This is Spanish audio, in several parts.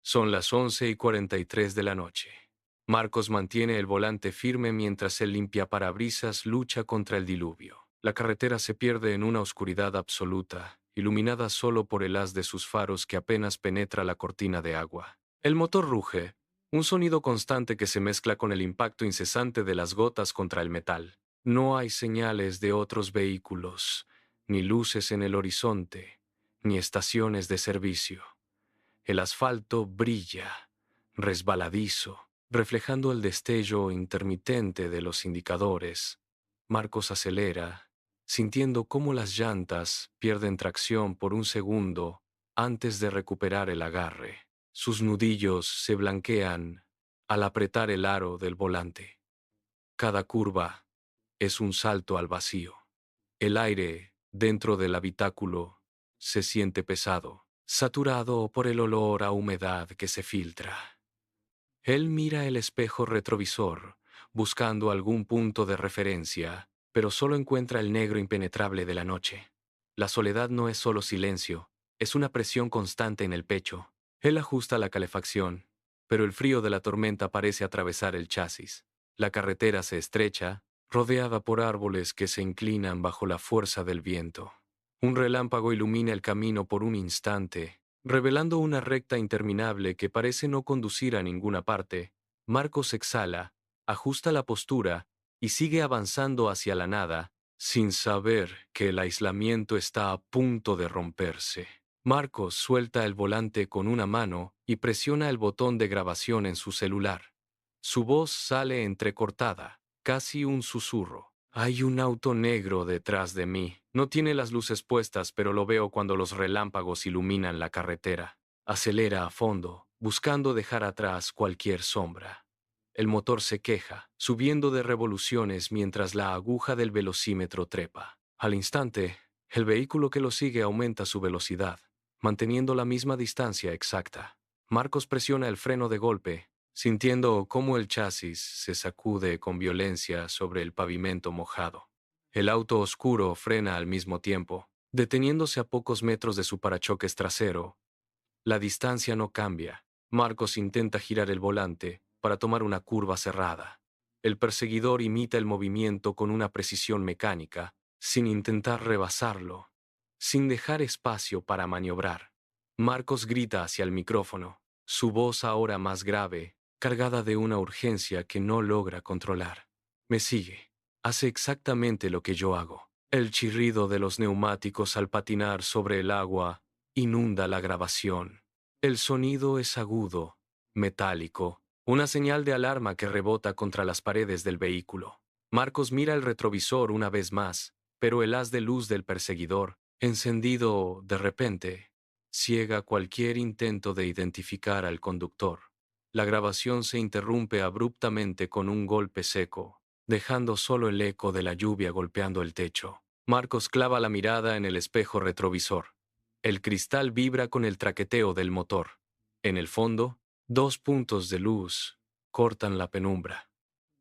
Son las 11:43 de la noche. Marcos mantiene el volante firme mientras el limpiaparabrisas lucha contra el diluvio. La carretera se pierde en una oscuridad absoluta, iluminada solo por el haz de sus faros que apenas penetra la cortina de agua. El motor ruge, un sonido constante que se mezcla con el impacto incesante de las gotas contra el metal. No hay señales de otros vehículos, ni luces en el horizonte, ni estaciones de servicio. El asfalto brilla, resbaladizo, reflejando el destello intermitente de los indicadores. Marcos acelera, sintiendo cómo las llantas pierden tracción por un segundo antes de recuperar el agarre. Sus nudillos se blanquean al apretar el aro del volante. Cada curva es un salto al vacío. El aire dentro del habitáculo se siente pesado, saturado por el olor a humedad que se filtra. Él mira el espejo retrovisor, buscando algún punto de referencia, pero solo encuentra el negro impenetrable de la noche. La soledad no es solo silencio, es una presión constante en el pecho. Él ajusta la calefacción, pero el frío de la tormenta parece atravesar el chasis. La carretera se estrecha, rodeada por árboles que se inclinan bajo la fuerza del viento. Un relámpago ilumina el camino por un instante, revelando una recta interminable que parece no conducir a ninguna parte. Marcos exhala, ajusta la postura y sigue avanzando hacia la nada, sin saber que el aislamiento está a punto de romperse. Marcos suelta el volante con una mano y presiona el botón de grabación en su celular. Su voz sale entrecortada, casi un susurro. Hay un auto negro detrás de mí. No tiene las luces puestas, pero lo veo cuando los relámpagos iluminan la carretera. Acelera a fondo, buscando dejar atrás cualquier sombra. El motor se queja, subiendo de revoluciones mientras la aguja del velocímetro trepa. Al instante, el vehículo que lo sigue aumenta su velocidad, manteniendo la misma distancia exacta. Marcos presiona el freno de golpe, sintiendo cómo el chasis se sacude con violencia sobre el pavimento mojado. El auto oscuro frena al mismo tiempo, deteniéndose a pocos metros de su parachoques trasero. La distancia no cambia. Marcos intenta girar el volante para tomar una curva cerrada. El perseguidor imita el movimiento con una precisión mecánica, sin intentar rebasarlo, sin dejar espacio para maniobrar. Marcos grita hacia el micrófono, su voz ahora más grave, cargada de una urgencia que no logra controlar. Me sigue. Hace exactamente lo que yo hago. El chirrido de los neumáticos al patinar sobre el agua inunda la grabación. El sonido es agudo, metálico, una señal de alarma que rebota contra las paredes del vehículo. Marcos mira el retrovisor una vez más, pero el haz de luz del perseguidor, encendido de repente, ciega cualquier intento de identificar al conductor. La grabación se interrumpe abruptamente con un golpe seco, dejando solo el eco de la lluvia golpeando el techo. Marcos clava la mirada en el espejo retrovisor. El cristal vibra con el traqueteo del motor. En el fondo, dos puntos de luz cortan la penumbra.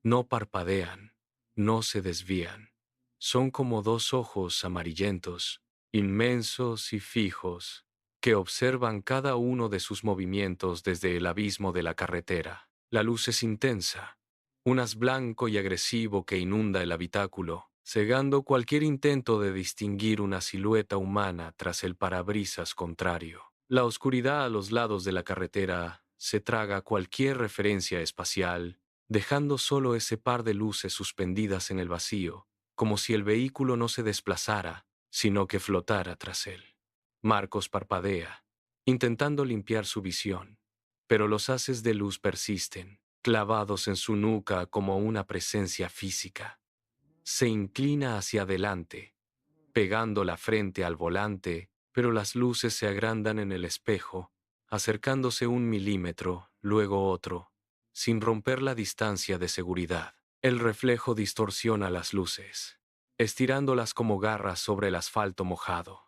No parpadean, no se desvían. Son como dos ojos amarillentos, inmensos y fijos, que observan cada uno de sus movimientos desde el abismo de la carretera. La luz es intensa, un haz blanco y agresivo que inunda el habitáculo, cegando cualquier intento de distinguir una silueta humana tras el parabrisas contrario. La oscuridad a los lados de la carretera se traga cualquier referencia espacial, dejando solo ese par de luces suspendidas en el vacío, como si el vehículo no se desplazara, sino que flotara tras él. Marcos parpadea, intentando limpiar su visión, pero los haces de luz persisten, clavados en su nuca como una presencia física. Se inclina hacia adelante, pegando la frente al volante, pero las luces se agrandan en el espejo, acercándose 1 milímetro, luego otro, sin romper la distancia de seguridad. El reflejo distorsiona las luces, estirándolas como garras sobre el asfalto mojado.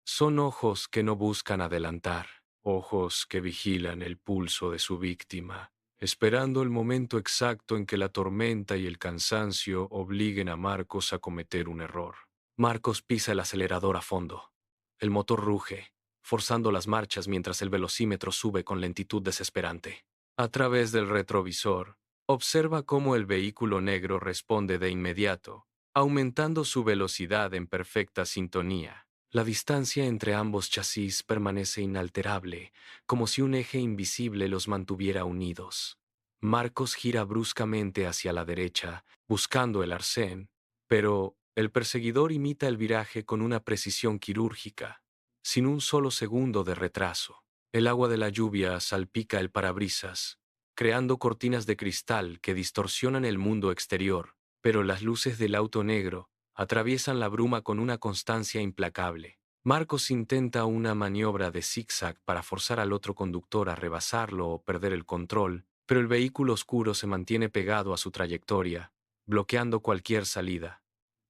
Son ojos que no buscan adelantar, ojos que vigilan el pulso de su víctima, esperando el momento exacto en que la tormenta y el cansancio obliguen a Marcos a cometer un error. Marcos pisa el acelerador a fondo. El motor ruge, forzando las marchas mientras el velocímetro sube con lentitud desesperante. A través del retrovisor, observa cómo el vehículo negro responde de inmediato, aumentando su velocidad en perfecta sintonía. La distancia entre ambos chasis permanece inalterable, como si un eje invisible los mantuviera unidos. Marcos gira bruscamente hacia la derecha, buscando el arcén, pero el perseguidor imita el viraje con una precisión quirúrgica, sin un solo segundo de retraso. El agua de la lluvia salpica el parabrisas, creando cortinas de cristal que distorsionan el mundo exterior, pero las luces del auto negro atraviesan la bruma con una constancia implacable. Marcos intenta una maniobra de zigzag para forzar al otro conductor a rebasarlo o perder el control, pero el vehículo oscuro se mantiene pegado a su trayectoria, bloqueando cualquier salida.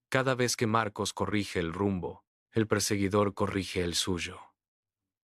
Cada vez que Marcos corrige el rumbo, el perseguidor corrige el suyo.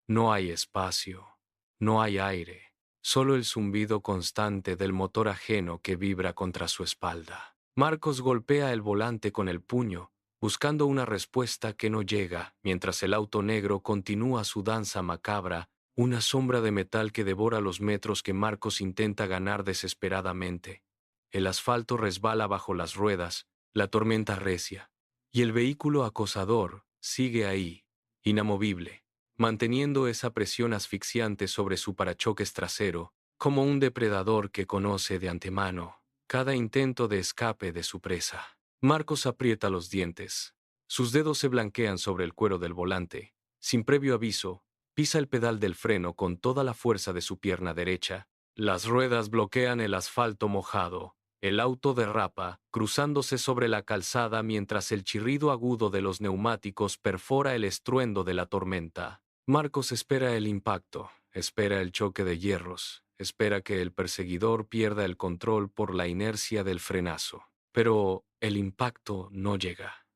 No hay espacio, no hay aire, solo el zumbido constante del motor ajeno que vibra contra su espalda. Marcos golpea el volante con el puño, buscando una respuesta que no llega, mientras el auto negro continúa su danza macabra, una sombra de metal que devora los metros que Marcos intenta ganar desesperadamente. El asfalto resbala bajo las ruedas, la tormenta recia, y el vehículo acosador sigue ahí, inamovible, manteniendo esa presión asfixiante sobre su parachoques trasero, como un depredador que conoce de antemano cada intento de escape de su presa. Marcos aprieta los dientes. Sus dedos se blanquean sobre el cuero del volante. Sin previo aviso, pisa el pedal del freno con toda la fuerza de su pierna derecha. Las ruedas bloquean el asfalto mojado. El auto derrapa, cruzándose sobre la calzada mientras el chirrido agudo de los neumáticos perfora el estruendo de la tormenta. Marcos espera el impacto, espera el choque de hierros, espera que el perseguidor pierda el control por la inercia del frenazo. Pero el impacto no llega.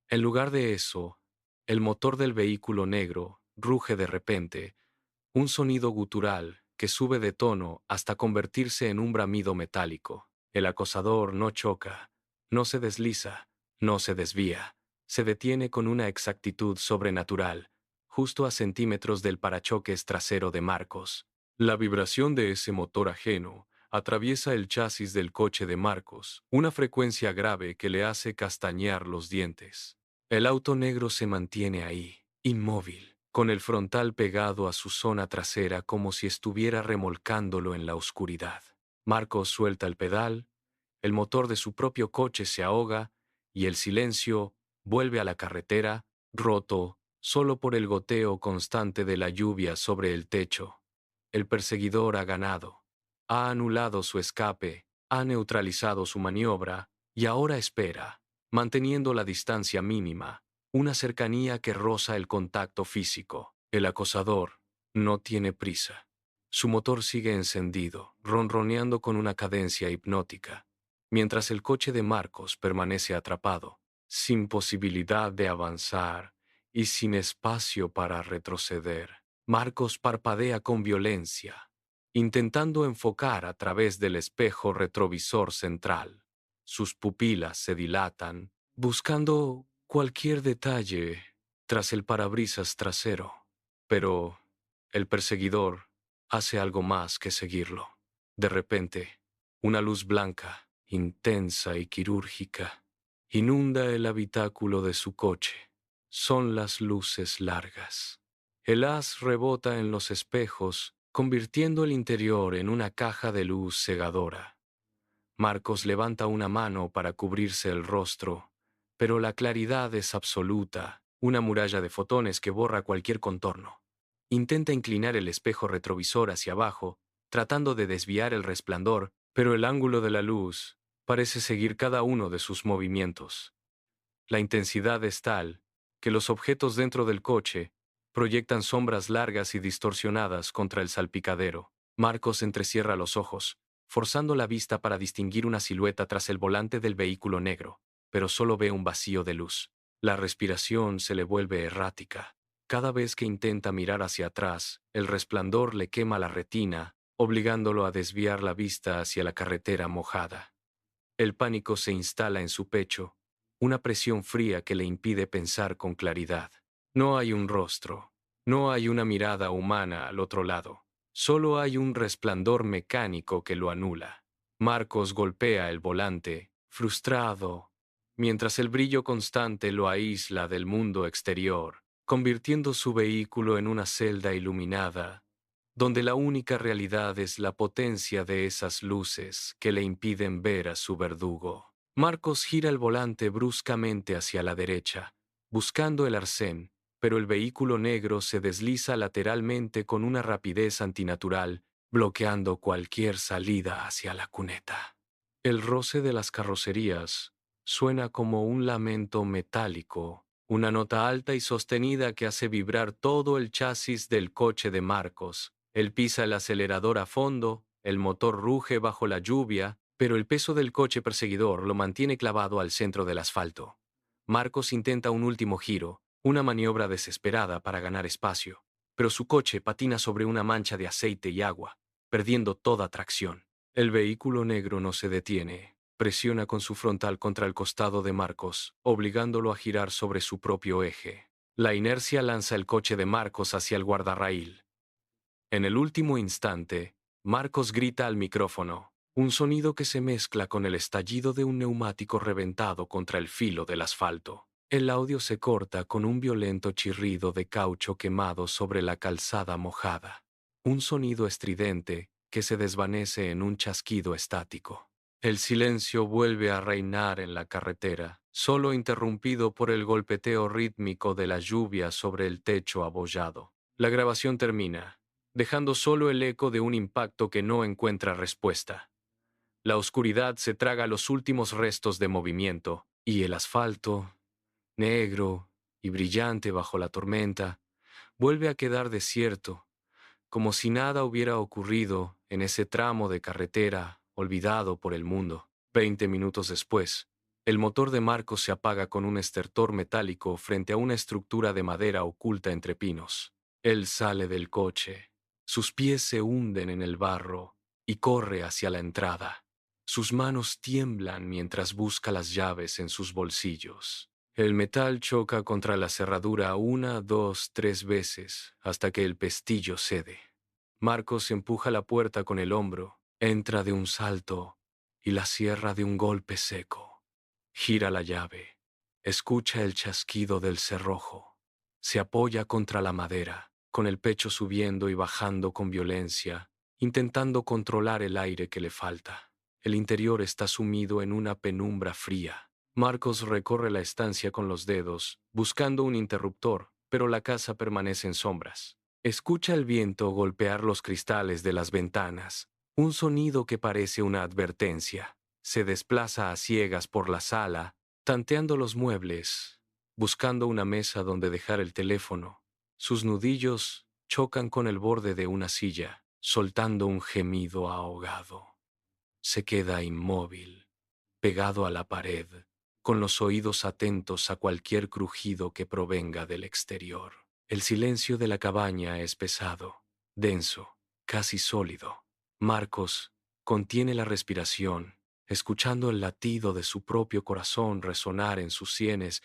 En lugar de eso, el motor del vehículo negro ruge de repente, un sonido gutural que sube de tono hasta convertirse en un bramido metálico. El acosador no choca, no se desliza, no se desvía, se detiene con una exactitud sobrenatural, justo a centímetros del parachoques trasero de Marcos. La vibración de ese motor ajeno atraviesa el chasis del coche de Marcos, una frecuencia grave que le hace castañear los dientes. El auto negro se mantiene ahí, inmóvil, con el frontal pegado a su zona trasera como si estuviera remolcándolo en la oscuridad. Marcos suelta el pedal, el motor de su propio coche se ahoga y el silencio vuelve a la carretera, roto solo por el goteo constante de la lluvia sobre el techo. El perseguidor ha ganado, ha anulado su escape, ha neutralizado su maniobra y ahora espera, manteniendo la distancia mínima, una cercanía que roza el contacto físico. El acosador no tiene prisa. Su motor sigue encendido, ronroneando con una cadencia hipnótica, mientras el coche de Marcos permanece atrapado, sin posibilidad de avanzar y sin espacio para retroceder. Marcos parpadea con violencia, intentando enfocar a través del espejo retrovisor central. Sus pupilas se dilatan, buscando cualquier detalle tras el parabrisas trasero. Pero el perseguidor hace algo más que seguirlo. De repente, una luz blanca, intensa y quirúrgica, inunda el habitáculo de su coche. Son las luces largas. El haz rebota en los espejos, convirtiendo el interior en una caja de luz cegadora. Marcos levanta una mano para cubrirse el rostro, pero la claridad es absoluta, una muralla de fotones que borra cualquier contorno. Intenta inclinar el espejo retrovisor hacia abajo, tratando de desviar el resplandor, pero el ángulo de la luz parece seguir cada uno de sus movimientos. La intensidad es tal que los objetos dentro del coche proyectan sombras largas y distorsionadas contra el salpicadero. Marcos entrecierra los ojos, forzando la vista para distinguir una silueta tras el volante del vehículo negro, pero solo ve un vacío de luz. La respiración se le vuelve errática. Cada vez que intenta mirar hacia atrás, el resplandor le quema la retina, obligándolo a desviar la vista hacia la carretera mojada. El pánico se instala en su pecho, una presión fría que le impide pensar con claridad. No hay un rostro, No hay una mirada humana al otro lado. Solo hay un resplandor mecánico que lo anula. Marcos golpea el volante, frustrado, mientras el brillo constante lo aísla del mundo exterior, convirtiendo su vehículo en una celda iluminada, donde la única realidad es la potencia de esas luces que le impiden ver a su verdugo. Marcos gira el volante bruscamente hacia la derecha, buscando el arcén, pero el vehículo negro se desliza lateralmente con una rapidez antinatural, bloqueando cualquier salida hacia la cuneta. El roce de las carrocerías suena como un lamento metálico, una nota alta y sostenida que hace vibrar todo el chasis del coche de Marcos. Él pisa el acelerador a fondo, el motor ruge bajo la lluvia, pero el peso del coche perseguidor lo mantiene clavado al centro del asfalto. Marcos intenta un último giro, una maniobra desesperada para ganar espacio, pero su coche patina sobre una mancha de aceite y agua, perdiendo toda tracción. El vehículo negro no se detiene. Presiona con su frontal contra el costado de Marcos, obligándolo a girar sobre su propio eje. La inercia lanza el coche de Marcos hacia el guardarraíl. En el último instante, Marcos grita al micrófono, un sonido que se mezcla con el estallido de un neumático reventado contra el filo del asfalto. El audio se corta con un violento chirrido de caucho quemado sobre la calzada mojada. Un sonido estridente que se desvanece en un chasquido estático. El silencio vuelve a reinar en la carretera, solo interrumpido por el golpeteo rítmico de la lluvia sobre el techo abollado. La grabación termina, dejando solo el eco de un impacto que no encuentra respuesta. La oscuridad se traga los últimos restos de movimiento, y el asfalto, negro y brillante bajo la tormenta, vuelve a quedar desierto, como si nada hubiera ocurrido en ese tramo de carretera olvidado por el mundo. 20 minutos después, el motor de Marcos se apaga con un estertor metálico frente a una estructura de madera oculta entre pinos. Él sale del coche. Sus pies se hunden en el barro y corre hacia la entrada. Sus manos tiemblan mientras busca las llaves en sus bolsillos. El metal choca contra la cerradura 1, 2, 3 veces hasta que el pestillo cede. Marcos empuja la puerta con el hombro, entra de un salto y la cierra de un golpe seco. Gira la llave, escucha el chasquido del cerrojo. Se apoya contra la madera, con el pecho subiendo y bajando con violencia, intentando controlar el aire que le falta. El interior está sumido en una penumbra fría. Marcos recorre la estancia con los dedos, buscando un interruptor, pero la casa permanece en sombras. Escucha el viento golpear los cristales de las ventanas, un sonido que parece una advertencia. Se desplaza a ciegas por la sala, tanteando los muebles, buscando una mesa donde dejar el teléfono. Sus nudillos chocan con el borde de una silla, soltando un gemido ahogado. Se queda inmóvil, pegado a la pared, con los oídos atentos a cualquier crujido que provenga del exterior. El silencio de la cabaña es pesado, denso, casi sólido. Marcos contiene la respiración, escuchando el latido de su propio corazón resonar en sus sienes,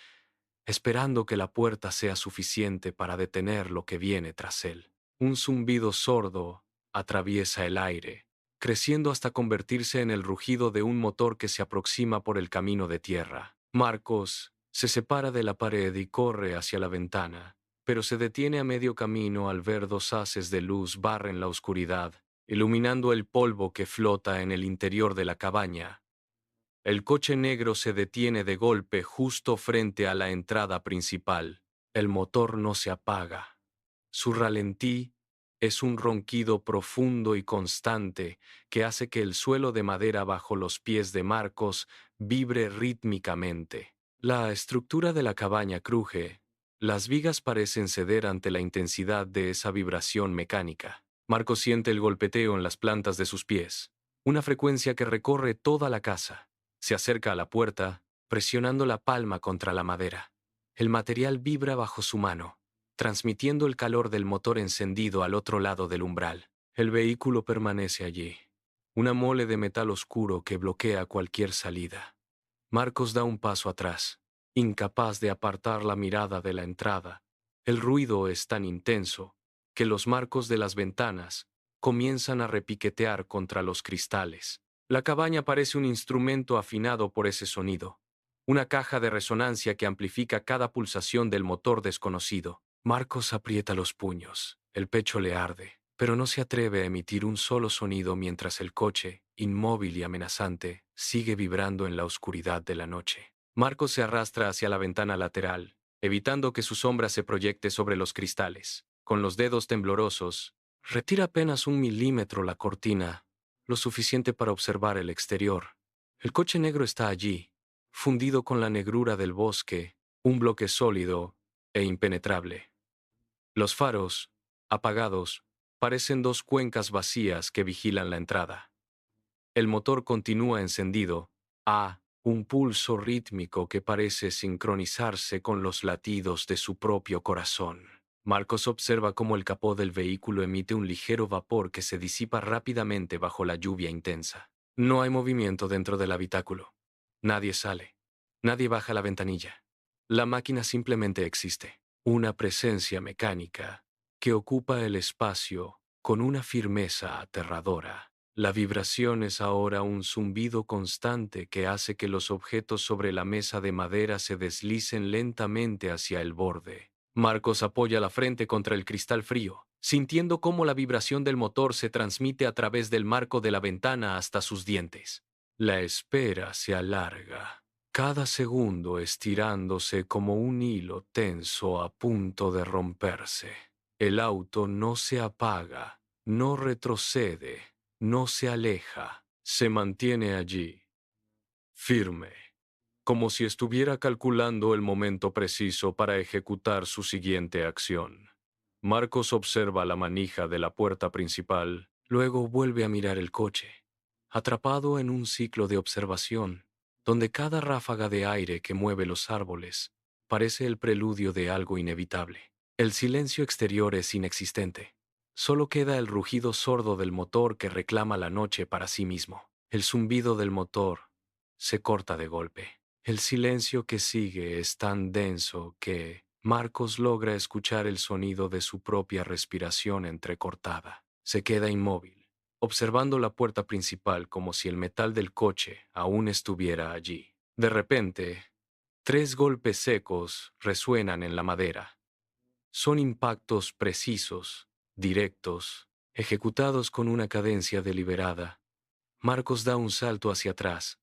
esperando que la puerta sea suficiente para detener lo que viene tras él. Un zumbido sordo atraviesa el aire, creciendo hasta convertirse en el rugido de un motor que se aproxima por el camino de tierra. Marcos se separa de la pared y corre hacia la ventana, pero se detiene a medio camino al ver dos haces de luz barren la oscuridad, iluminando el polvo que flota en el interior de la cabaña. El coche negro se detiene de golpe justo frente a la entrada principal. El motor no se apaga. Su ralentí es un ronquido profundo y constante que hace que el suelo de madera bajo los pies de Marcos vibre rítmicamente. La estructura de la cabaña cruje. Las vigas parecen ceder ante la intensidad de esa vibración mecánica. Marcos siente el golpeteo en las plantas de sus pies, una frecuencia que recorre toda la casa. Se acerca a la puerta, presionando la palma contra la madera. El material vibra bajo su mano, transmitiendo el calor del motor encendido al otro lado del umbral. El vehículo permanece allí, una mole de metal oscuro que bloquea cualquier salida. Marcos da un paso atrás, incapaz de apartar la mirada de la entrada, El ruido es tan intenso que los marcos de las ventanas comienzan a repiquetear contra los cristales. La cabaña parece un instrumento afinado por ese sonido, una caja de resonancia que amplifica cada pulsación del motor desconocido. Marcos aprieta los puños, el pecho le arde, pero no se atreve a emitir un solo sonido mientras el coche, inmóvil y amenazante, sigue vibrando en la oscuridad de la noche. Marcos se arrastra hacia la ventana lateral, evitando que su sombra se proyecte sobre los cristales. Con los dedos temblorosos, retira apenas 1 milímetro la cortina, lo suficiente para observar el exterior. El coche negro está allí, fundido con la negrura del bosque, un bloque sólido e impenetrable. Los faros, apagados, parecen dos cuencas vacías que vigilan la entrada. El motor continúa encendido, a un pulso rítmico que parece sincronizarse con los latidos de su propio corazón. Marcos observa cómo el capó del vehículo emite un ligero vapor que se disipa rápidamente bajo la lluvia intensa. No hay movimiento dentro del habitáculo. Nadie sale. Nadie baja la ventanilla. La máquina simplemente existe. Una presencia mecánica que ocupa el espacio con una firmeza aterradora. La vibración es ahora un zumbido constante que hace que los objetos sobre la mesa de madera se deslicen lentamente hacia el borde. Marcos apoya la frente contra el cristal frío, sintiendo cómo la vibración del motor se transmite a través del marco de la ventana hasta sus dientes. La espera se alarga, cada segundo estirándose como un hilo tenso a punto de romperse. El auto no se apaga, no retrocede, no se aleja, se mantiene allí, firme, como si estuviera calculando el momento preciso para ejecutar su siguiente acción. Marcos observa la manija de la puerta principal, luego vuelve a mirar el coche, atrapado en un ciclo de observación, donde cada ráfaga de aire que mueve los árboles parece el preludio de algo inevitable. El silencio exterior es inexistente. Solo queda el rugido sordo del motor que reclama la noche para sí mismo. El zumbido del motor se corta de golpe. El silencio que sigue es tan denso que Marcos logra escuchar el sonido de su propia respiración entrecortada. Se queda inmóvil, observando la puerta principal como si el metal del coche aún estuviera allí. De repente, 3 golpes secos resuenan en la madera. Son impactos precisos, directos, ejecutados con una cadencia deliberada. Marcos da un salto hacia atrás,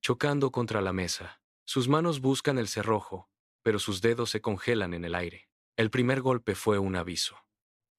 chocando contra la mesa. Sus manos buscan el cerrojo, pero sus dedos se congelan en el aire. El primer golpe fue un aviso.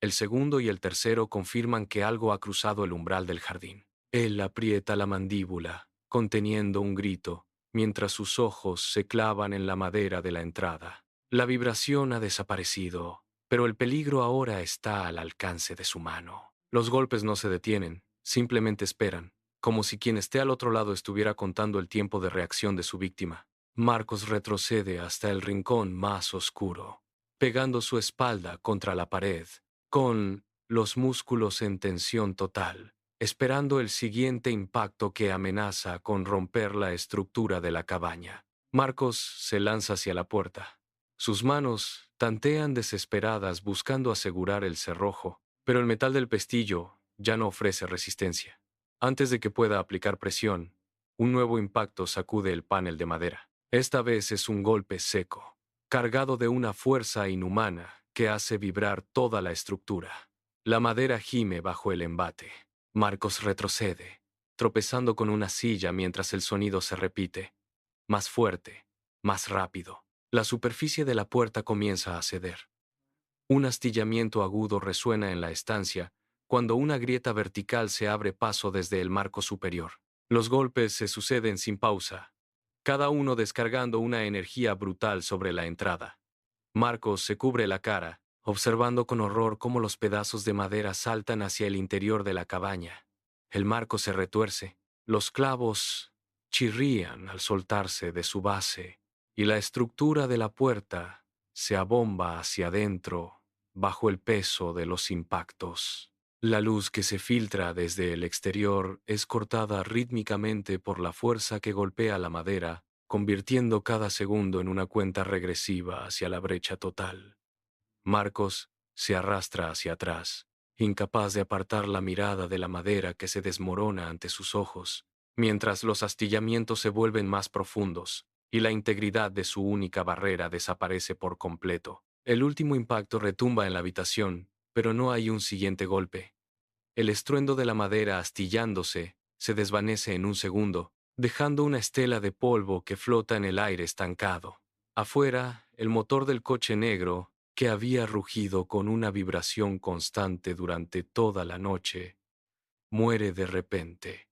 El segundo y el tercero confirman que algo ha cruzado el umbral del jardín. Él aprieta la mandíbula, conteniendo un grito, mientras sus ojos se clavan en la madera de la entrada. La vibración ha desaparecido, pero el peligro ahora está al alcance de su mano. Los golpes no se detienen, simplemente esperan, como si quien esté al otro lado estuviera contando el tiempo de reacción de su víctima. Marcos retrocede hasta el rincón más oscuro, pegando su espalda contra la pared, con los músculos en tensión total, esperando el siguiente impacto que amenaza con romper la estructura de la cabaña. Marcos se lanza hacia la puerta. Sus manos tantean desesperadas buscando asegurar el cerrojo, pero el metal del pestillo ya no ofrece resistencia. Antes de que pueda aplicar presión, un nuevo impacto sacude el panel de madera. Esta vez es un golpe seco, cargado de una fuerza inhumana que hace vibrar toda la estructura. La madera gime bajo el embate. Marcos retrocede, tropezando con una silla mientras el sonido se repite. Más fuerte, más rápido. La superficie de la puerta comienza a ceder. Un astillamiento agudo resuena en la estancia cuando una grieta vertical se abre paso desde el marco superior. Los golpes se suceden sin pausa, cada uno descargando una energía brutal sobre la entrada. Marcos se cubre la cara, observando con horror cómo los pedazos de madera saltan hacia el interior de la cabaña. El marco se retuerce, los clavos chirrían al soltarse de su base, y la estructura de la puerta se abomba hacia adentro bajo el peso de los impactos. La luz que se filtra desde el exterior es cortada rítmicamente por la fuerza que golpea la madera, convirtiendo cada segundo en una cuenta regresiva hacia la brecha total. Marcos se arrastra hacia atrás, incapaz de apartar la mirada de la madera que se desmorona ante sus ojos, mientras los astillamientos se vuelven más profundos y la integridad de su única barrera desaparece por completo. El último impacto retumba en la habitación, pero no hay un siguiente golpe. El estruendo de la madera astillándose se desvanece en un segundo, dejando una estela de polvo que flota en el aire estancado. Afuera, el motor del coche negro, que había rugido con una vibración constante durante toda la noche, muere de repente.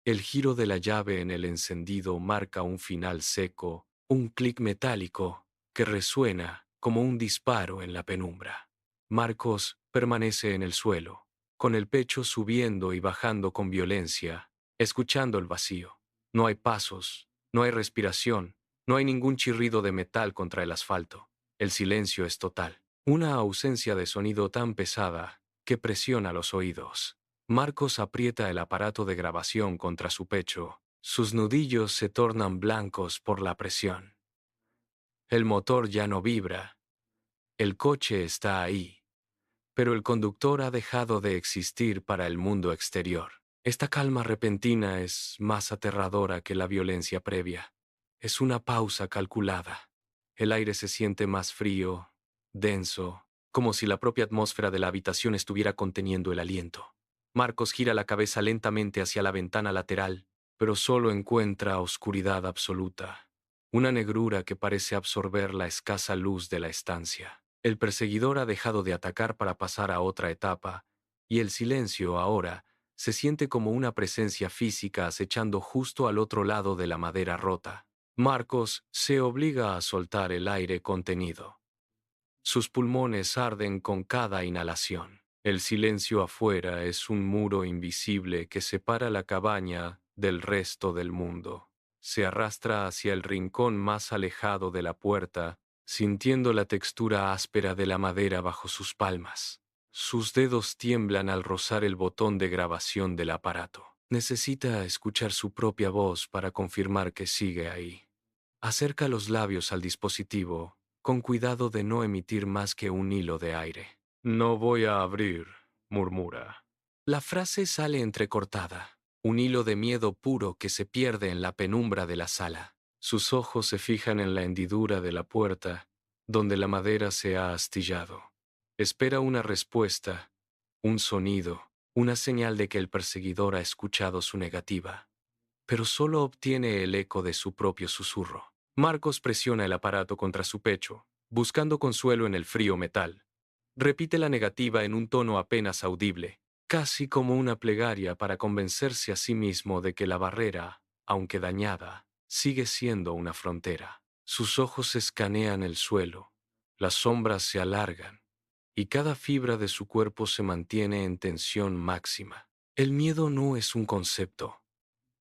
El giro de la llave en el encendido marca un final seco, un clic metálico que resuena como un disparo en la penumbra. Marcos permanece en el suelo, con el pecho subiendo y bajando con violencia, escuchando el vacío. No hay pasos, no hay respiración, no hay ningún chirrido de metal contra el asfalto. El silencio es total, una ausencia de sonido tan pesada que presiona los oídos. Marcos aprieta el aparato de grabación contra su pecho. Sus nudillos se tornan blancos por la presión. El motor ya no vibra. El coche está ahí. Pero el conductor ha dejado de existir para el mundo exterior. Esta calma repentina es más aterradora que la violencia previa. Es una pausa calculada. El aire se siente más frío, denso, como si la propia atmósfera de la habitación estuviera conteniendo el aliento. Marcos gira la cabeza lentamente hacia la ventana lateral, pero solo encuentra oscuridad absoluta, una negrura que parece absorber la escasa luz de la estancia. El perseguidor ha dejado de atacar para pasar a otra etapa, y el silencio ahora se siente como una presencia física acechando justo al otro lado de la madera rota. Marcos se obliga a soltar el aire contenido. Sus pulmones arden con cada inhalación. El silencio afuera es un muro invisible que separa la cabaña del resto del mundo. Se arrastra hacia el rincón más alejado de la puerta, sintiendo la textura áspera de la madera bajo sus palmas. Sus dedos tiemblan al rozar el botón de grabación del aparato. Necesita escuchar su propia voz para confirmar que sigue ahí. Acerca los labios al dispositivo, con cuidado de no emitir más que un hilo de aire. No voy a abrir, murmura. La frase sale entrecortada, un hilo de miedo puro que se pierde en la penumbra de la sala. Sus ojos se fijan en la hendidura de la puerta, donde la madera se ha astillado. Espera una respuesta, un sonido, una señal de que el perseguidor ha escuchado su negativa, pero solo obtiene el eco de su propio susurro. Marcos presiona el aparato contra su pecho, buscando consuelo en el frío metal. Repite la negativa en un tono apenas audible, casi como una plegaria para convencerse a sí mismo de que la barrera, aunque dañada, sigue siendo una frontera. Sus ojos escanean el suelo, las sombras se alargan, y cada fibra de su cuerpo se mantiene en tensión máxima. El miedo no es un concepto.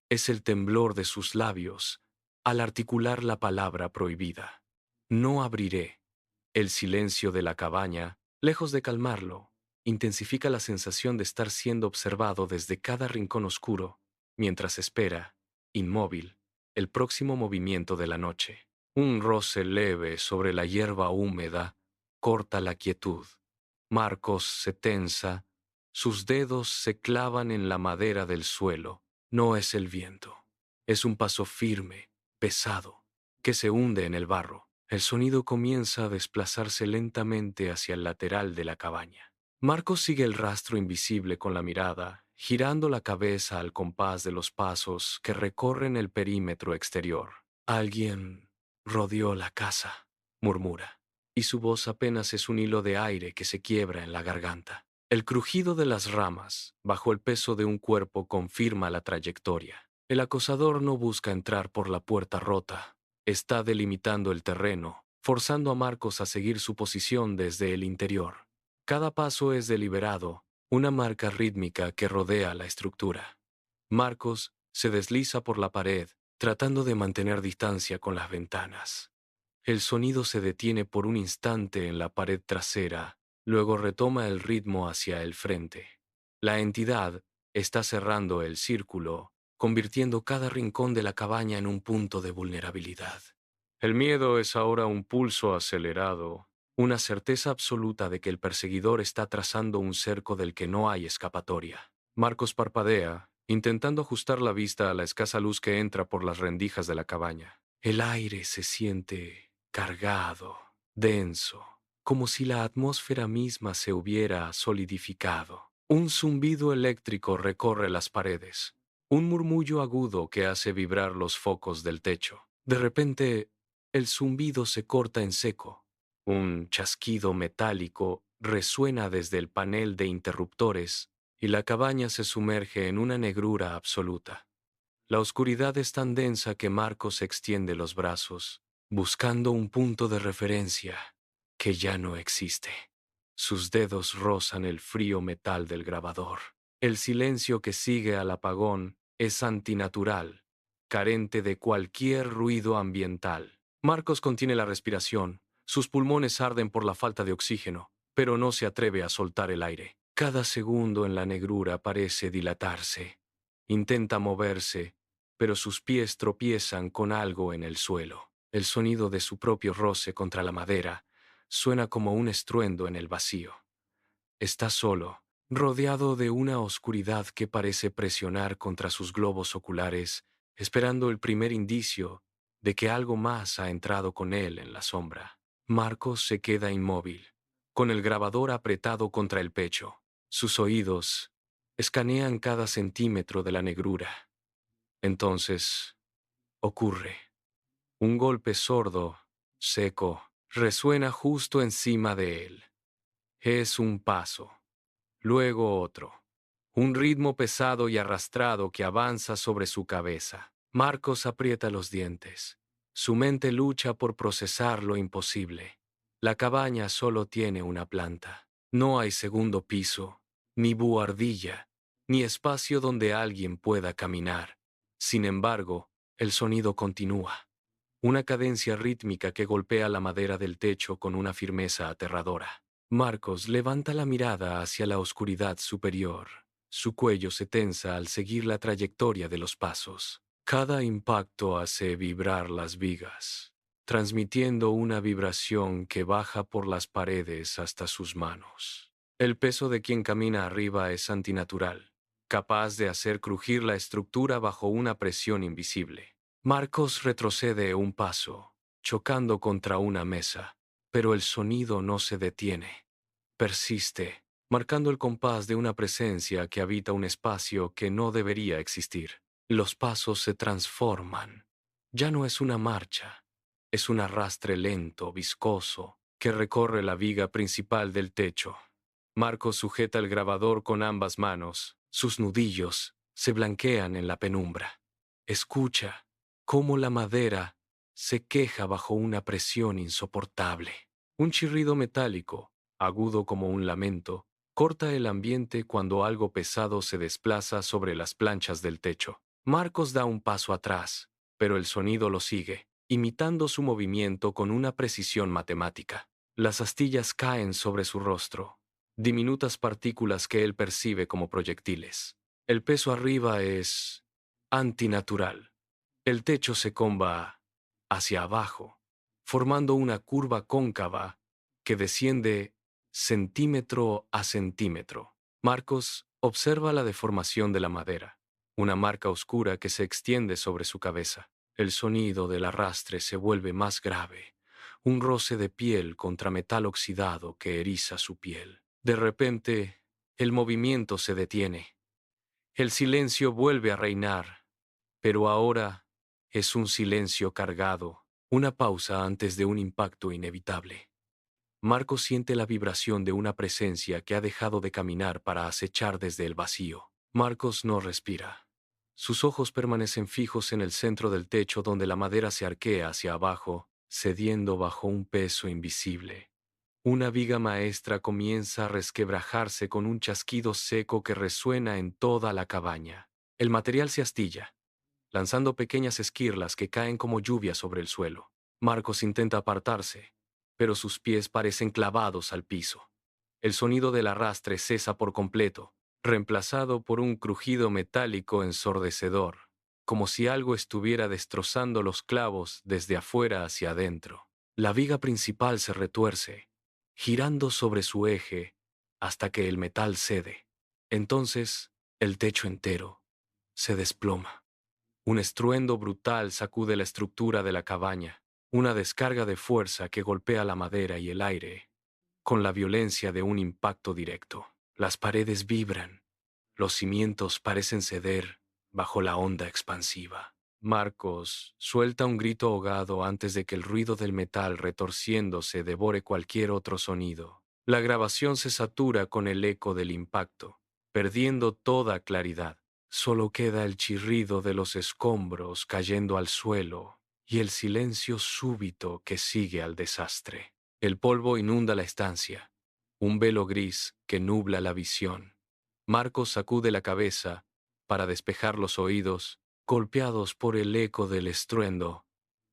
Es el temblor de sus labios al articular la palabra prohibida. No abriré. El silencio de la cabaña, lejos de calmarlo, intensifica la sensación de estar siendo observado desde cada rincón oscuro, mientras espera, inmóvil, el próximo movimiento de la noche. Un roce leve sobre la hierba húmeda corta la quietud. Marcos se tensa, sus dedos se clavan en la madera del suelo. No es el viento. Es un paso firme, pesado, que se hunde en el barro. El sonido comienza a desplazarse lentamente hacia el lateral de la cabaña. Marcos sigue el rastro invisible con la mirada, girando la cabeza al compás de los pasos que recorren el perímetro exterior. Alguien rodeó la casa, murmura, y su voz apenas es un hilo de aire que se quiebra en la garganta. El crujido de las ramas, bajo el peso de un cuerpo, confirma la trayectoria. El acosador no busca entrar por la puerta rota. Está delimitando el terreno, forzando a Marcos a seguir su posición desde el interior. Cada paso es deliberado, una marca rítmica que rodea la estructura. Marcos se desliza por la pared, tratando de mantener distancia con las ventanas. El sonido se detiene por un instante en la pared trasera, luego retoma el ritmo hacia el frente. La entidad está cerrando el círculo, convirtiendo cada rincón de la cabaña en un punto de vulnerabilidad. El miedo es ahora un pulso acelerado, una certeza absoluta de que el perseguidor está trazando un cerco del que no hay escapatoria. Marcos parpadea, intentando ajustar la vista a la escasa luz que entra por las rendijas de la cabaña. El aire se siente cargado, denso, como si la atmósfera misma se hubiera solidificado. Un zumbido eléctrico recorre las paredes, un murmullo agudo que hace vibrar los focos del techo. De repente, el zumbido se corta en seco. Un chasquido metálico resuena desde el panel de interruptores y la cabaña se sumerge en una negrura absoluta. La oscuridad es tan densa que Marcos extiende los brazos, buscando un punto de referencia que ya no existe. Sus dedos rozan el frío metal del grabador. El silencio que sigue al apagón es antinatural, carente de cualquier ruido ambiental. Marcos contiene la respiración, sus pulmones arden por la falta de oxígeno, pero no se atreve a soltar el aire. Cada segundo en la negrura parece dilatarse. Intenta moverse, pero sus pies tropiezan con algo en el suelo. El sonido de su propio roce contra la madera suena como un estruendo en el vacío. Está solo, rodeado de una oscuridad que parece presionar contra sus globos oculares, esperando el primer indicio de que algo más ha entrado con él en la sombra. Marcos se queda inmóvil, con el grabador apretado contra el pecho. Sus oídos escanean cada centímetro de la negrura. Entonces, ocurre. Un golpe sordo, seco, resuena justo encima de él. Es un paso, luego otro. Un ritmo pesado y arrastrado que avanza sobre su cabeza. Marcos aprieta los dientes. Su mente lucha por procesar lo imposible. La cabaña solo tiene una planta. No hay segundo piso, ni buhardilla, ni espacio donde alguien pueda caminar. Sin embargo, el sonido continúa. Una cadencia rítmica que golpea la madera del techo con una firmeza aterradora. Marcos levanta la mirada hacia la oscuridad superior. Su cuello se tensa al seguir la trayectoria de los pasos. Cada impacto hace vibrar las vigas, transmitiendo una vibración que baja por las paredes hasta sus manos. El peso de quien camina arriba es antinatural, capaz de hacer crujir la estructura bajo una presión invisible. Marcos retrocede un paso, chocando contra una mesa, pero el sonido no se detiene. Persiste, marcando el compás de una presencia que habita un espacio que no debería existir. Los pasos se transforman. Ya no es una marcha, es un arrastre lento, viscoso, que recorre la viga principal del techo. Marcos sujeta el grabador con ambas manos. Sus nudillos se blanquean en la penumbra. Escucha cómo la madera se queja bajo una presión insoportable. Un chirrido metálico, agudo como un lamento, corta el ambiente cuando algo pesado se desplaza sobre las planchas del techo. Marcos da un paso atrás, pero el sonido lo sigue, imitando su movimiento con una precisión matemática. Las astillas caen sobre su rostro, diminutas partículas que él percibe como proyectiles. El peso arriba es antinatural. El techo se comba hacia abajo, formando una curva cóncava que desciende centímetro a centímetro. Marcos observa la deformación de la madera, una marca oscura que se extiende sobre su cabeza. El sonido del arrastre se vuelve más grave, un roce de piel contra metal oxidado que eriza su piel. De repente, el movimiento se detiene. El silencio vuelve a reinar, pero ahora es un silencio cargado, una pausa antes de un impacto inevitable. Marcos siente la vibración de una presencia que ha dejado de caminar para acechar desde el vacío. Marcos no respira. Sus ojos permanecen fijos en el centro del techo donde la madera se arquea hacia abajo, cediendo bajo un peso invisible. Una viga maestra comienza a resquebrajarse con un chasquido seco que resuena en toda la cabaña. El material se astilla, lanzando pequeñas esquirlas que caen como lluvia sobre el suelo. Marcos intenta apartarse, pero sus pies parecen clavados al piso. El sonido del arrastre cesa por completo, reemplazado por un crujido metálico ensordecedor, como si algo estuviera destrozando los clavos desde afuera hacia adentro. La viga principal se retuerce, girando sobre su eje hasta que el metal cede. Entonces, el techo entero se desploma. Un estruendo brutal sacude la estructura de la cabaña, una descarga de fuerza que golpea la madera y el aire con la violencia de un impacto directo. Las paredes vibran, los cimientos parecen ceder bajo la onda expansiva. Marcos suelta un grito ahogado antes de que el ruido del metal retorciéndose devore cualquier otro sonido. La grabación se satura con el eco del impacto, perdiendo toda claridad. Solo queda el chirrido de los escombros cayendo al suelo y el silencio súbito que sigue al desastre. El polvo inunda la estancia, un velo gris que nubla la visión. Marcos sacude la cabeza para despejar los oídos, golpeados por el eco del estruendo.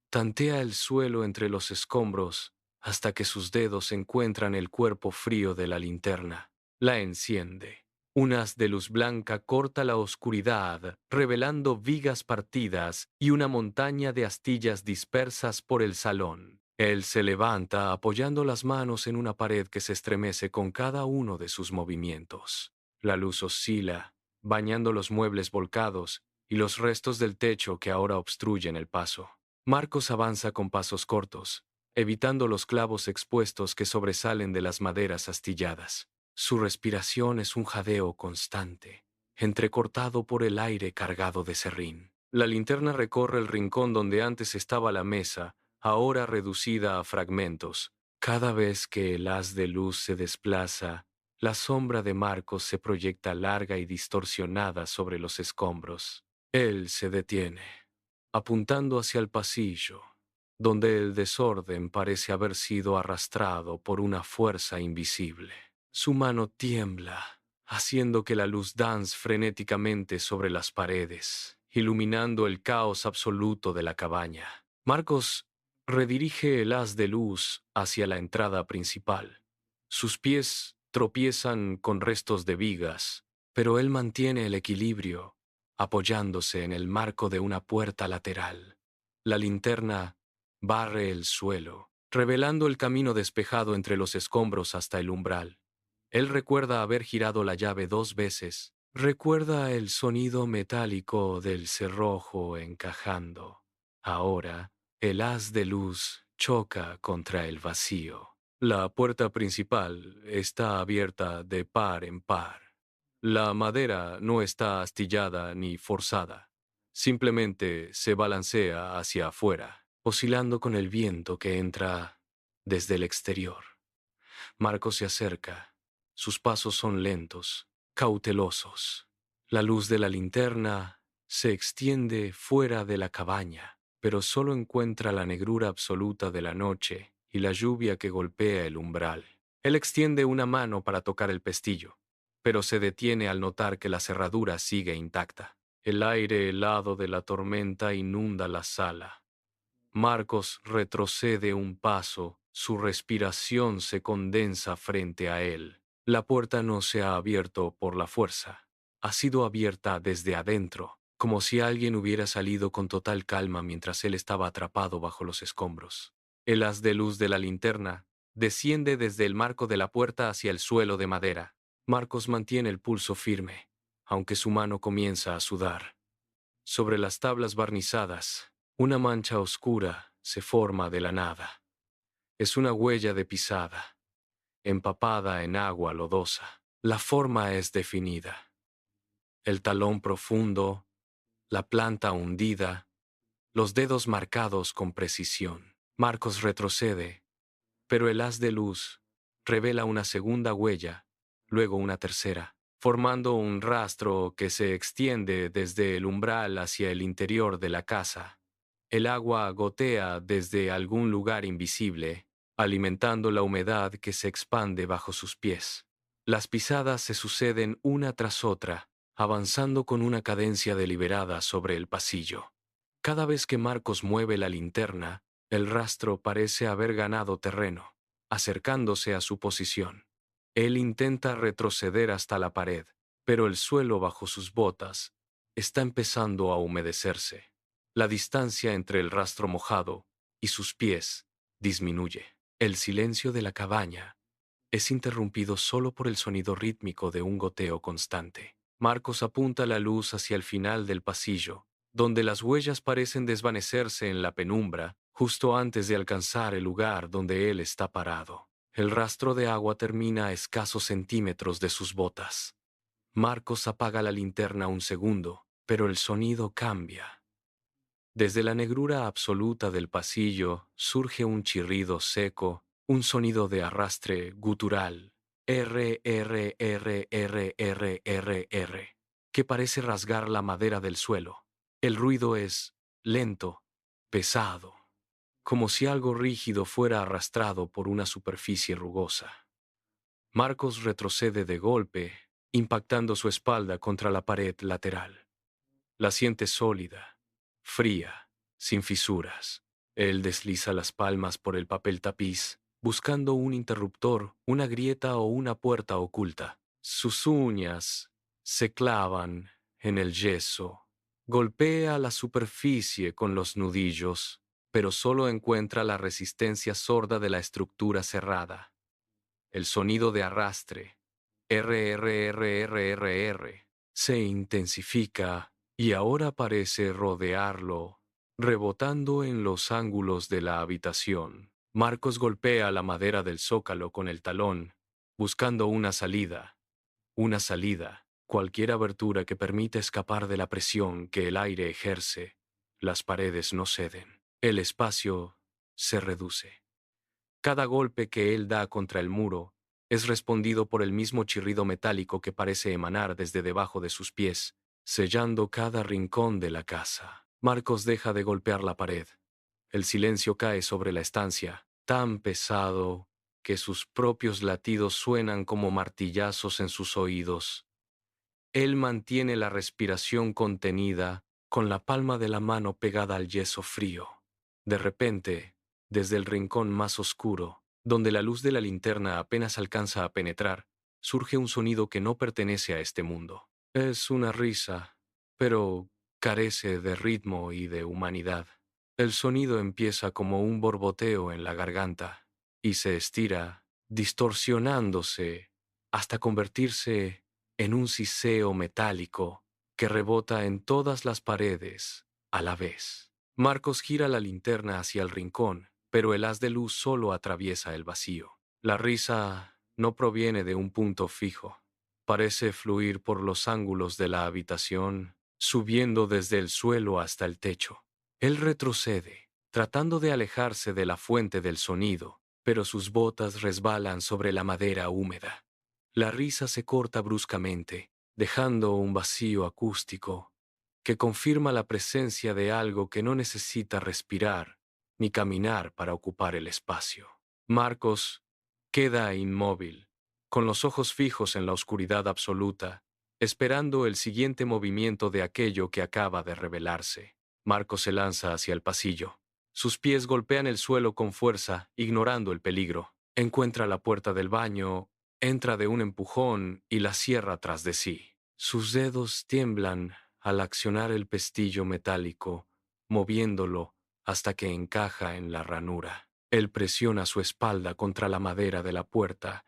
Tantea el suelo entre los escombros hasta que sus dedos encuentran el cuerpo frío de la linterna. La enciende. Un haz de luz blanca corta la oscuridad, revelando vigas partidas y una montaña de astillas dispersas por el salón. Él se levanta apoyando las manos en una pared que se estremece con cada uno de sus movimientos. La luz oscila, bañando los muebles volcados y los restos del techo que ahora obstruyen el paso. Marcos avanza con pasos cortos, evitando los clavos expuestos que sobresalen de las maderas astilladas. Su respiración es un jadeo constante, entrecortado por el aire cargado de serrín. La linterna recorre el rincón donde antes estaba la mesa, ahora reducida a fragmentos. Cada vez que el haz de luz se desplaza, la sombra de Marcos se proyecta larga y distorsionada sobre los escombros. Él se detiene, apuntando hacia el pasillo, donde el desorden parece haber sido arrastrado por una fuerza invisible. Su mano tiembla, haciendo que la luz dance frenéticamente sobre las paredes, iluminando el caos absoluto de la cabaña. Marcos redirige el haz de luz hacia la entrada principal. Sus pies tropiezan con restos de vigas, pero él mantiene el equilibrio, apoyándose en el marco de una puerta lateral. La linterna barre el suelo, revelando el camino despejado entre los escombros hasta el umbral. Él recuerda haber girado la llave 2 veces. Recuerda el sonido metálico del cerrojo encajando. Ahora, el haz de luz choca contra el vacío. La puerta principal está abierta de par en par. La madera no está astillada ni forzada. Simplemente se balancea hacia afuera, oscilando con el viento que entra desde el exterior. Marcos se acerca. Sus pasos son lentos, cautelosos. La luz de la linterna se extiende fuera de la cabaña, pero solo encuentra la negrura absoluta de la noche y la lluvia que golpea el umbral. Él extiende una mano para tocar el pestillo, pero se detiene al notar que la cerradura sigue intacta. El aire helado de la tormenta inunda la sala. Marcos retrocede un paso, su respiración se condensa frente a él. La puerta no se ha abierto por la fuerza. Ha sido abierta desde adentro, como si alguien hubiera salido con total calma mientras él estaba atrapado bajo los escombros. El haz de luz de la linterna desciende desde el marco de la puerta hacia el suelo de madera. Marcos mantiene el pulso firme, aunque su mano comienza a sudar. Sobre las tablas barnizadas, una mancha oscura se forma de la nada. Es una huella de pisada, empapada en agua lodosa. La forma es definida. El talón profundo, la planta hundida, los dedos marcados con precisión. Marcos retrocede, pero el haz de luz revela una segunda huella, luego una tercera, formando un rastro que se extiende desde el umbral hacia el interior de la casa. El agua gotea desde algún lugar invisible, alimentando la humedad que se expande bajo sus pies. Las pisadas se suceden una tras otra, avanzando con una cadencia deliberada sobre el pasillo. Cada vez que Marcos mueve la linterna, el rastro parece haber ganado terreno, acercándose a su posición. Él intenta retroceder hasta la pared, pero el suelo bajo sus botas está empezando a humedecerse. La distancia entre el rastro mojado y sus pies disminuye. El silencio de la cabaña es interrumpido solo por el sonido rítmico de un goteo constante. Marcos apunta la luz hacia el final del pasillo, donde las huellas parecen desvanecerse en la penumbra, justo antes de alcanzar el lugar donde él está parado. El rastro de agua termina a escasos centímetros de sus botas. Marcos apaga la linterna un segundo, pero el sonido cambia. Desde la negrura absoluta del pasillo surge un chirrido seco, un sonido de arrastre gutural, R, que parece rasgar la madera del suelo. El ruido es lento, pesado, como si algo rígido fuera arrastrado por una superficie rugosa. Marcos retrocede de golpe, impactando su espalda contra la pared lateral. La siente sólida, fría, sin fisuras. Él desliza las palmas por el papel tapiz, buscando un interruptor, una grieta o una puerta oculta. Sus uñas se clavan en el yeso. Golpea la superficie con los nudillos, pero solo encuentra la resistencia sorda de la estructura cerrada. El sonido de arrastre, R, se intensifica y ahora parece rodearlo, rebotando en los ángulos de la habitación. Marcos golpea la madera del zócalo con el talón, buscando una salida, cualquier abertura que permita escapar de la presión que el aire ejerce. Las paredes no ceden. El espacio se reduce. Cada golpe que él da contra el muro es respondido por el mismo chirrido metálico que parece emanar desde debajo de sus pies, sellando cada rincón de la casa. Marcos deja de golpear la pared. El silencio cae sobre la estancia, tan pesado que sus propios latidos suenan como martillazos en sus oídos. Él mantiene la respiración contenida, con la palma de la mano pegada al yeso frío. De repente, desde el rincón más oscuro, donde la luz de la linterna apenas alcanza a penetrar, surge un sonido que no pertenece a este mundo. Es una risa, pero carece de ritmo y de humanidad. El sonido empieza como un borboteo en la garganta y se estira, distorsionándose, hasta convertirse en un siseo metálico que rebota en todas las paredes a la vez. Marcos gira la linterna hacia el rincón, pero el haz de luz solo atraviesa el vacío. La risa no proviene de un punto fijo. Parece fluir por los ángulos de la habitación, subiendo desde el suelo hasta el techo. Él retrocede, tratando de alejarse de la fuente del sonido, pero sus botas resbalan sobre la madera húmeda. La risa se corta bruscamente, dejando un vacío acústico que confirma la presencia de algo que no necesita respirar ni caminar para ocupar el espacio. Marcos queda inmóvil, con los ojos fijos en la oscuridad absoluta, esperando el siguiente movimiento de aquello que acaba de revelarse. Marcos se lanza hacia el pasillo. Sus pies golpean el suelo con fuerza, ignorando el peligro. Encuentra la puerta del baño, entra de un empujón y la cierra tras de sí. Sus dedos tiemblan al accionar el pestillo metálico, moviéndolo hasta que encaja en la ranura. Él presiona su espalda contra la madera de la puerta,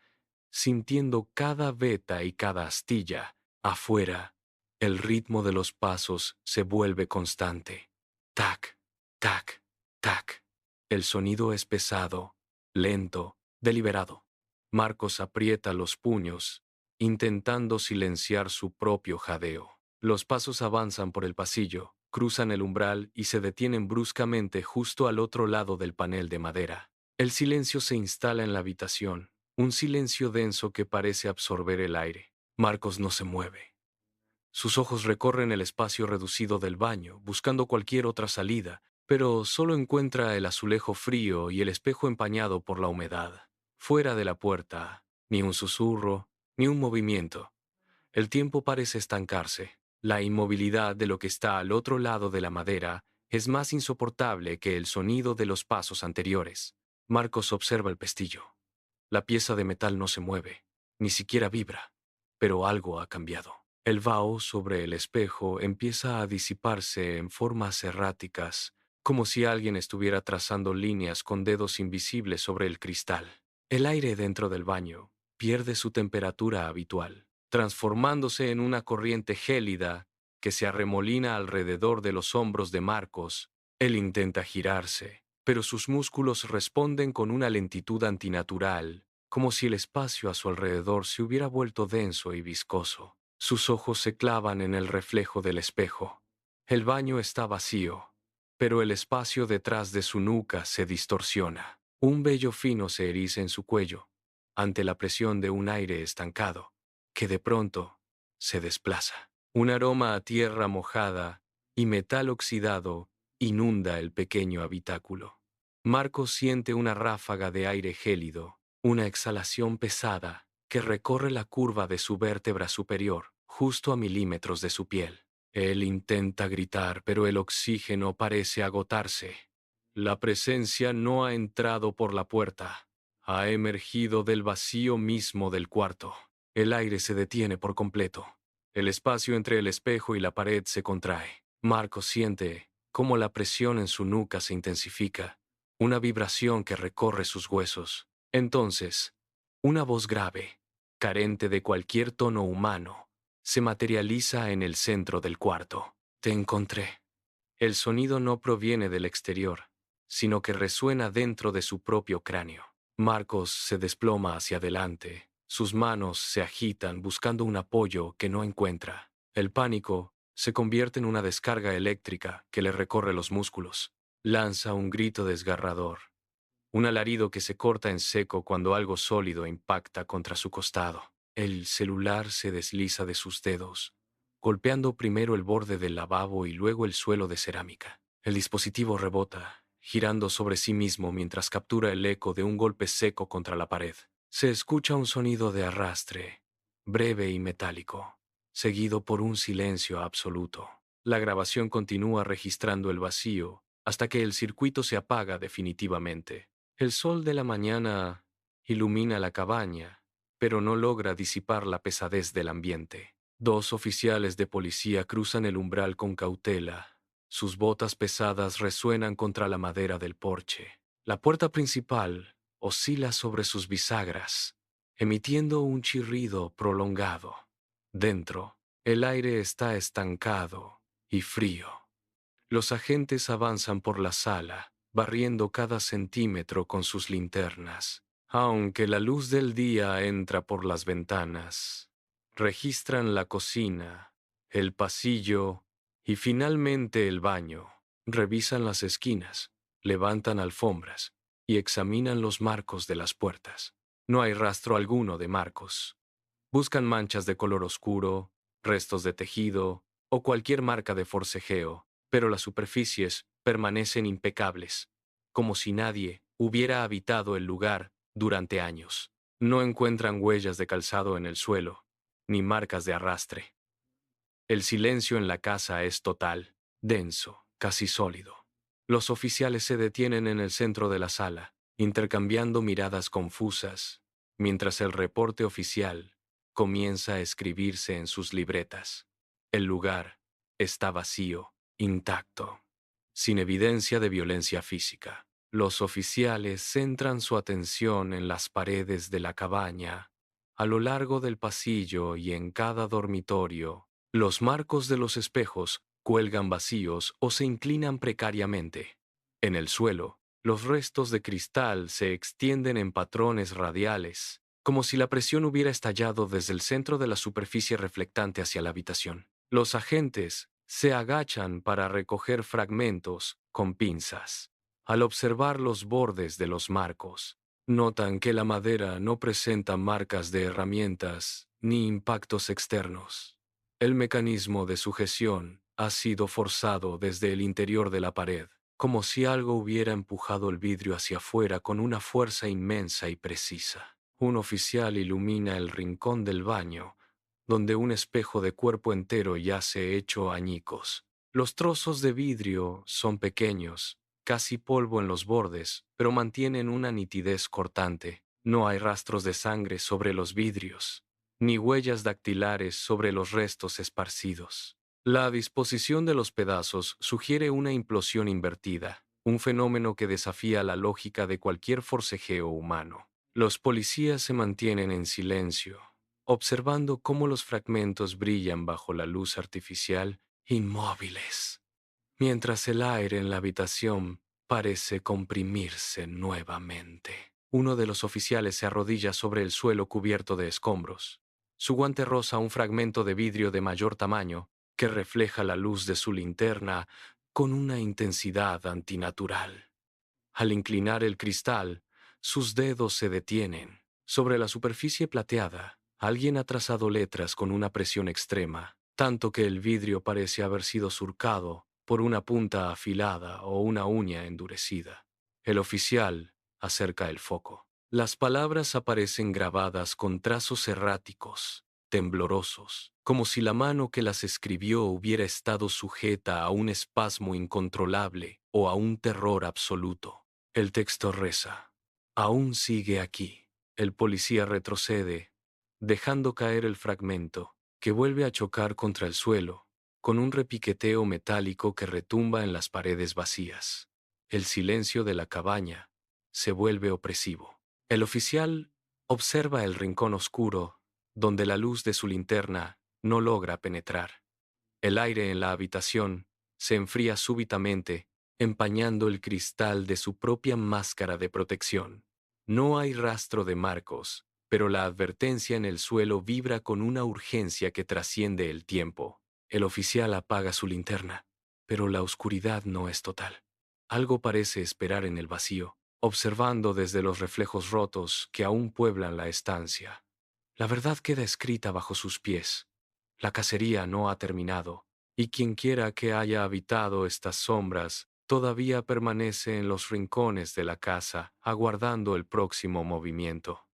sintiendo cada veta y cada astilla. Afuera, el ritmo de los pasos se vuelve constante. Tac, tac, tac. El sonido es pesado, lento, deliberado. Marcos aprieta los puños, intentando silenciar su propio jadeo. Los pasos avanzan por el pasillo, cruzan el umbral y se detienen bruscamente justo al otro lado del panel de madera. El silencio se instala en la habitación, un silencio denso que parece absorber el aire. Marcos no se mueve. Sus ojos recorren el espacio reducido del baño, buscando cualquier otra salida, pero solo encuentra el azulejo frío y el espejo empañado por la humedad. Fuera de la puerta, ni un susurro, ni un movimiento. El tiempo parece estancarse. La inmovilidad de lo que está al otro lado de la madera es más insoportable que el sonido de los pasos anteriores. Marcos observa el pestillo. La pieza de metal no se mueve, ni siquiera vibra, pero algo ha cambiado. El vaho sobre el espejo empieza a disiparse en formas erráticas, como si alguien estuviera trazando líneas con dedos invisibles sobre el cristal. El aire dentro del baño pierde su temperatura habitual, transformándose en una corriente gélida que se arremolina alrededor de los hombros de Marcos. Él intenta girarse, pero sus músculos responden con una lentitud antinatural, como si el espacio a su alrededor se hubiera vuelto denso y viscoso. Sus ojos se clavan en el reflejo del espejo. El baño está vacío, pero el espacio detrás de su nuca se distorsiona. Un vello fino se eriza en su cuello, ante la presión de un aire estancado, que de pronto se desplaza. Un aroma a tierra mojada y metal oxidado inunda el pequeño habitáculo. Marcos siente una ráfaga de aire gélido, una exhalación pesada que recorre la curva de su vértebra superior, justo a milímetros de su piel. Él intenta gritar, pero el oxígeno parece agotarse. La presencia no ha entrado por la puerta, ha emergido del vacío mismo del cuarto. El aire se detiene por completo. El espacio entre el espejo y la pared se contrae. Marcos siente cómo la presión en su nuca se intensifica, una vibración que recorre sus huesos. Entonces, una voz grave, carente de cualquier tono humano, se materializa en el centro del cuarto. Te encontré. El sonido no proviene del exterior, sino que resuena dentro de su propio cráneo. Marcos se desploma hacia adelante. Sus manos se agitan buscando un apoyo que no encuentra. El pánico se convierte en una descarga eléctrica que le recorre los músculos. Lanza un grito desgarrador, un alarido que se corta en seco cuando algo sólido impacta contra su costado. El celular se desliza de sus dedos, golpeando primero el borde del lavabo y luego el suelo de cerámica. El dispositivo rebota, girando sobre sí mismo mientras captura el eco de un golpe seco contra la pared. Se escucha un sonido de arrastre, breve y metálico, seguido por un silencio absoluto. La grabación continúa registrando el vacío hasta que el circuito se apaga definitivamente. El sol de la mañana ilumina la cabaña, pero no logra disipar la pesadez del ambiente. Dos oficiales de policía cruzan el umbral con cautela. Sus botas pesadas resuenan contra la madera del porche. La puerta principal oscila sobre sus bisagras, emitiendo un chirrido prolongado. Dentro, el aire está estancado y frío. Los agentes avanzan por la sala, barriendo cada centímetro con sus linternas. Aunque la luz del día entra por las ventanas, registran la cocina, el pasillo y finalmente el baño. Revisan las esquinas, levantan alfombras y examinan los marcos de las puertas. No hay rastro alguno de Marcos. Buscan manchas de color oscuro, restos de tejido o cualquier marca de forcejeo, pero las superficies permanecen impecables, como si nadie hubiera habitado el lugar durante años. No encuentran huellas de calzado en el suelo, ni marcas de arrastre. El silencio en la casa es total, denso, casi sólido. Los oficiales se detienen en el centro de la sala, intercambiando miradas confusas, mientras el reporte oficial comienza a escribirse en sus libretas. El lugar está vacío, intacto, sin evidencia de violencia física. Los oficiales centran su atención en las paredes de la cabaña, a lo largo del pasillo y en cada dormitorio. Los marcos de los espejos cuelgan vacíos o se inclinan precariamente. En el suelo, los restos de cristal se extienden en patrones radiales, como si la presión hubiera estallado desde el centro de la superficie reflectante hacia la habitación. Los agentes se agachan para recoger fragmentos con pinzas. Al observar los bordes de los marcos, notan que la madera no presenta marcas de herramientas ni impactos externos. El mecanismo de sujeción ha sido forzado desde el interior de la pared, como si algo hubiera empujado el vidrio hacia afuera con una fuerza inmensa y precisa. Un oficial ilumina el rincón del baño, donde un espejo de cuerpo entero yace hecho añicos. Los trozos de vidrio son pequeños, casi polvo en los bordes, pero mantienen una nitidez cortante. No hay rastros de sangre sobre los vidrios, ni huellas dactilares sobre los restos esparcidos. La disposición de los pedazos sugiere una implosión invertida, un fenómeno que desafía la lógica de cualquier forcejeo humano. Los policías se mantienen en silencio, observando cómo los fragmentos brillan bajo la luz artificial, inmóviles, mientras el aire en la habitación parece comprimirse nuevamente. Uno de los oficiales se arrodilla sobre el suelo cubierto de escombros. Su guante roza un fragmento de vidrio de mayor tamaño que refleja la luz de su linterna con una intensidad antinatural. Al inclinar el cristal, sus dedos se detienen. Sobre la superficie plateada, alguien ha trazado letras con una presión extrema, tanto que el vidrio parece haber sido surcado por una punta afilada o una uña endurecida. El oficial acerca el foco. Las palabras aparecen grabadas con trazos erráticos, temblorosos, como si la mano que las escribió hubiera estado sujeta a un espasmo incontrolable o a un terror absoluto. El texto reza: aún sigue aquí. El policía retrocede, dejando caer el fragmento, que vuelve a chocar contra el suelo, con un repiqueteo metálico que retumba en las paredes vacías. El silencio de la cabaña se vuelve opresivo. El oficial observa el rincón oscuro, donde la luz de su linterna no logra penetrar. El aire en la habitación se enfría súbitamente, empañando el cristal de su propia máscara de protección. No hay rastro de Marcos, pero la advertencia en el suelo vibra con una urgencia que trasciende el tiempo. El oficial apaga su linterna, pero la oscuridad no es total. Algo parece esperar en el vacío, observando desde los reflejos rotos que aún pueblan la estancia. La verdad queda escrita bajo sus pies. La cacería no ha terminado, y quienquiera que haya habitado estas sombras todavía permanece en los rincones de la casa, aguardando el próximo movimiento.